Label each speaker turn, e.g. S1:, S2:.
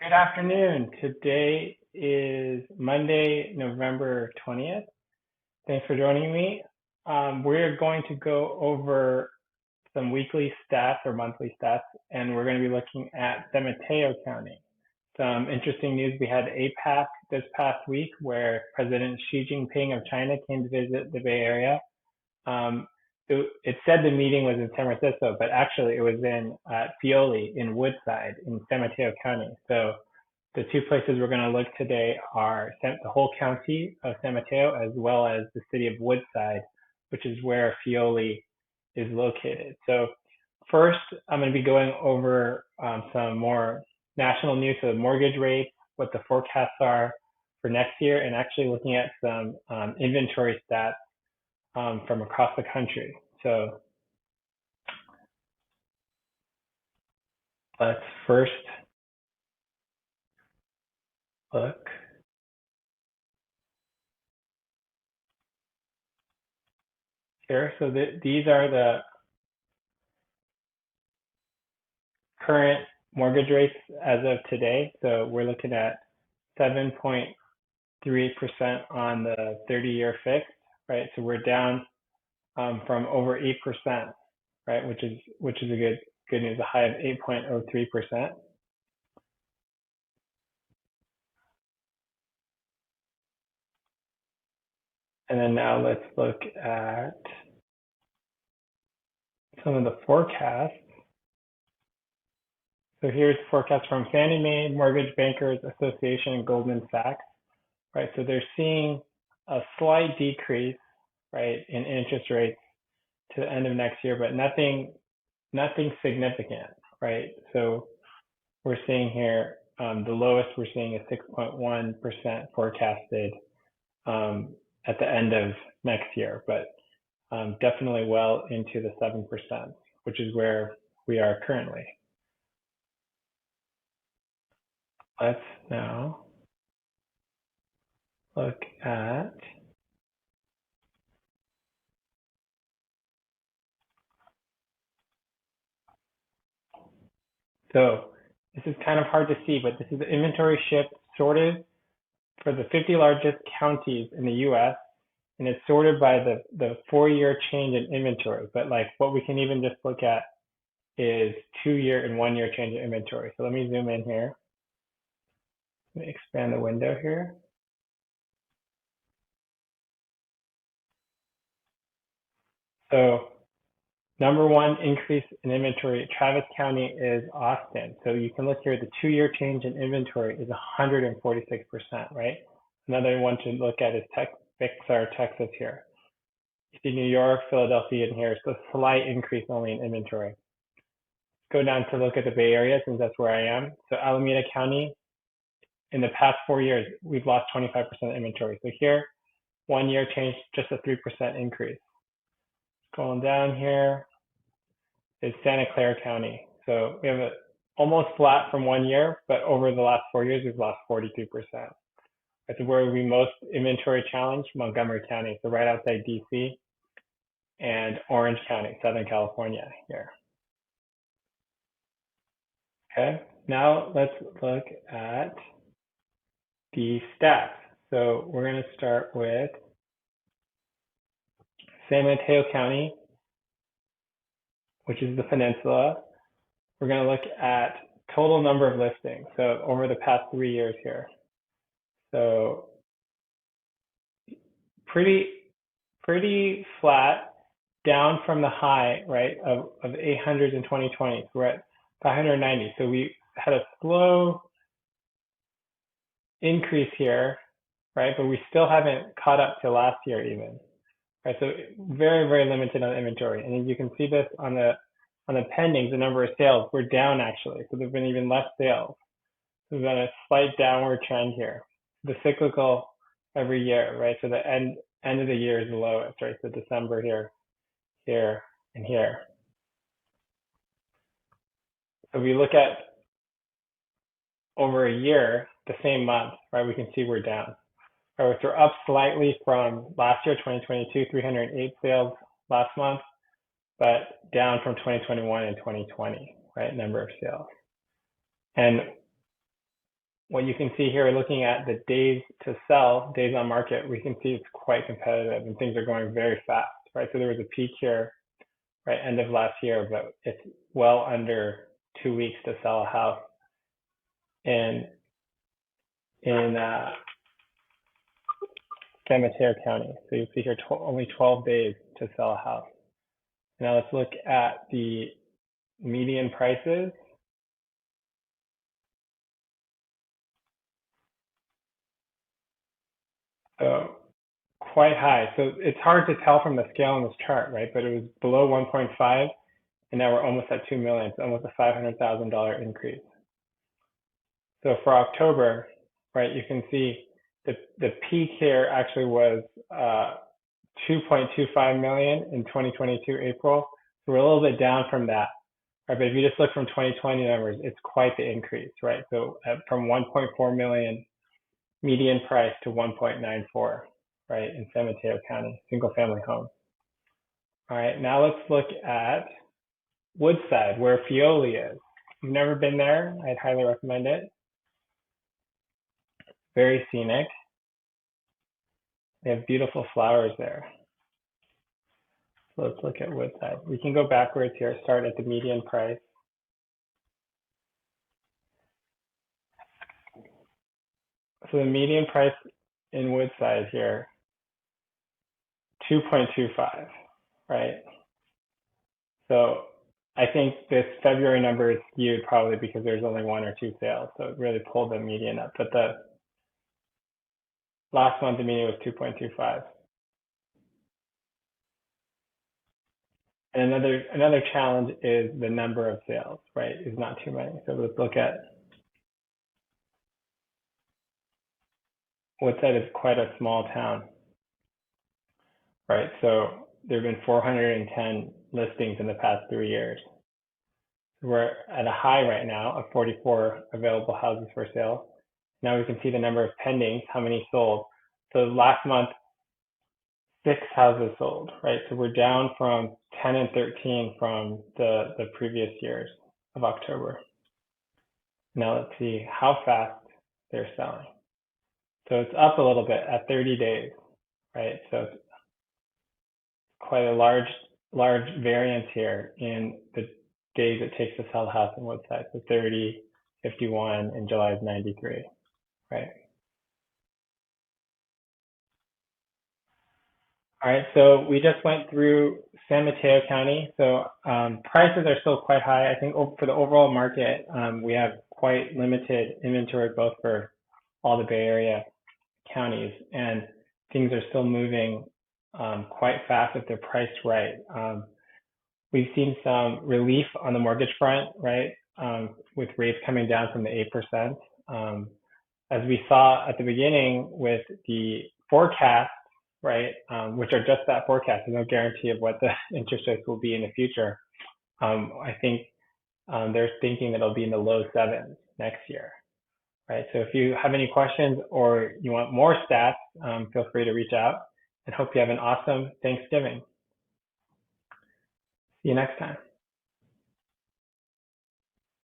S1: Good afternoon. Today is Monday, November 20th. Thanks for joining me. We're going to go over some weekly stats or monthly stats, and we're going to be looking at San Mateo County. Some interesting news. We had APAC this past week where President Xi Jinping of China came to visit the Bay Area. It said the meeting was in San Francisco, but actually it was in Fioli in Woodside in San Mateo County. So the two places we're going to look today are the whole county of San Mateo as well as the city of Woodside, which is where Fioli is located. So first, I'm going to be going over some more national news, so the mortgage rates, what the forecasts are for next year, and actually looking at some inventory stats from across the country. So let's first look. Here, so these are the current mortgage rates as of today. So we're looking at 7.38% on the 30-year fixed, right? So we're down from over 8%, right? Which is a good news, a high of 8.03%. And then now let's look at some of the forecasts. So here's the forecast from Fannie Mae, Mortgage Bankers Association, and Goldman Sachs, right? So they're seeing a slight decrease, right, in interest rates to the end of next year, but nothing significant, right? So we're seeing here the lowest we're seeing is 6.1% forecasted at the end of next year, but definitely well into the 7%, which is where we are currently. Let's now look at so this is kind of hard to see, but this is the inventory shift sorted for the 50 largest counties in the US, and it's sorted by the 4-year change in inventory. But like what we can even just look at is 2-year and 1-year change in inventory. So let me zoom in here. Let me expand the window here. So number one increase in inventory, Travis County is Austin. So you can look here, the 2-year change in inventory is 146%, right? Another one to look at is Texas here. You see New York, Philadelphia in here, so slight increase only in inventory. Go down to look at the Bay Area since that's where I am. So Alameda County, in the past 4 years, we've lost 25% inventory. So here, 1-year change, just a 3% increase. Going down here is Santa Clara County. So we have a almost flat from 1 year, but over the last 4 years, we've lost 42%. That's where we most inventory challenged, Montgomery County, so right outside DC, and Orange County, Southern California here. Okay, now let's look at the stats. So we're going to start with San Mateo County, which is the peninsula. We're going to look at total number of listings, so over the past 3 years here. So pretty flat, down from the high, right, of 800 in 2020. So we're at 590. So we had a slow increase here, right? But we still haven't caught up to last year even, right? So very limited on inventory. And you can see this on the pendings, the number of sales, we're down actually. So there've been even less sales. So we've got a slight downward trend here. The cyclical every year, right? So the end of the year is the lowest, right? So December here, and here. So we look at over a year, the same month, right? We can see we're down. Right, so we're up slightly from last year, 2022, 308 sales last month, but down from 2021 and 2020, right? Number of sales. And what you can see here, looking at the days to sell, days on market, we can see it's quite competitive and things are going very fast, right? So there was a peak here, right, end of last year, but it's well under 2 weeks to sell a house in San Mateo County. So you see here only 12 days to sell a house. Now let's look at the median prices. So quite high. So it's hard to tell from the scale on this chart, right? But it was below 1.5, and now we're almost at 2 million. It's almost a $500,000 increase. So for October, right, you can see the peak here actually was 2.25 million in 2022 April. So we're a little bit down from that. Right, but if you just look from 2020 numbers, it's quite the increase, right? So from 1.4 million median price to 1.94, right, in San Mateo County, single family home. All right, now let's look at Woodside, where Fioli is. If you've never been there, I'd highly recommend it. Very scenic. They have beautiful flowers there. So let's look at Woodside. We can go backwards here, start at the median price. So the median price in Woodside here, 2.25, right? So I think this February number is skewed probably because there's only 1 or 2 sales. So it really pulled the median up. But the last month, the median was 2.25. And another challenge is the number of sales, right? Is not too many. So let's look at Woodside is quite a small town, right? So there have been 410 listings in the past 3 years. We're at a high right now of 44 available houses for sale. Now we can see the number of pendings, how many sold. So last month, 6 houses sold, right? So we're down from 10 and 13 from the previous years of October. Now let's see how fast they're selling. So it's up a little bit at 30 days, right? So it's quite a large variance here in the days it takes to sell a house in Woodside. So 30, 51, and July is 93, right? All right, so we just went through San Mateo County. So prices are still quite high. I think for the overall market, we have quite limited inventory, both for all the Bay Area counties, and things are still moving quite fast if they're priced right. We've seen some relief on the mortgage front, right, with rates coming down from the 8%. As we saw at the beginning with the forecast, right, which are just that forecast, there's no guarantee of what the interest rates will be in the future. I think they're thinking that it'll be in the low 7s next year, right? So if you have any questions or you want more stats, feel free to reach out, and hope you have an awesome Thanksgiving. See you next time.